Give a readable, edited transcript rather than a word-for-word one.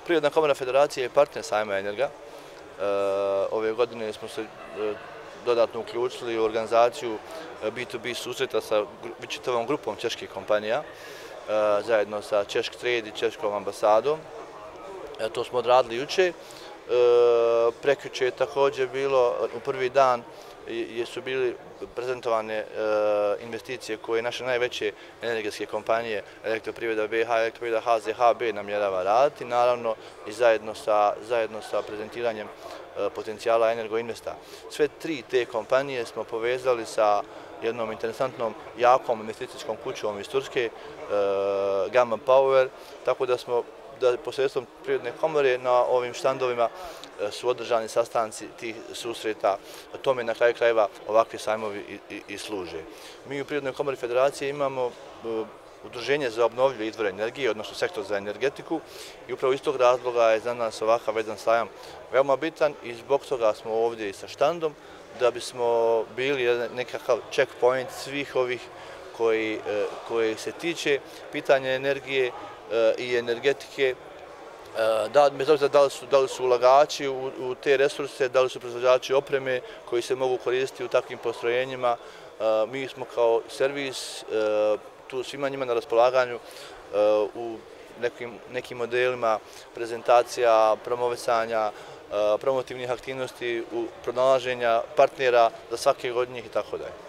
Privredna komora federacije je partner sajma Energa. Ove godine smo se dodatno uključili u organizaciju B2B susreta sa čitavom grupom čeških kompanija, zajedno sa Češk Trade i Češkom ambasadom. To smo odradili juče. Prekjuče je također bilo, u prvi dan su bili prezentovane investicije koje naše najveće energetske kompanije, Elektroprivreda BiH, Elektroprivreda HZHB namjerava raditi, naravno i zajedno sa prezentiranjem potencijala Energoinvesta. Sve tri te kompanije smo povezali sa jednom interesantnom, jakom investicijskom kućom iz Turske, Gamma Power, tako da smo posredstvom Privredne komore na ovim štandovima su održani sastanci tih susreta, tome na kraju krajeva ovakvi sajmovi i služe. Mi u Privrednoj komori federacije imamo udruženje za obnovljive izvore energije, odnosno sektor za energetiku, i upravo iz tog razloga je za nas ovakav jedan sajam veoma bitan i zbog toga smo ovdje i sa štandom, da bismo bili nekakav checkpoint svih ovih koji se tiče pitanja energije i energetike, bez obzira da li su ulagači u te resurse, da li su proizvođači opreme koji se mogu koristiti u takvim postrojenjima. Mi smo kao servis tu svima njima na raspolaganju u nekim modelima prezentacija, promovisanja, promotivnih aktivnosti, pronalaženja partnera za svake od njih i tako dalje.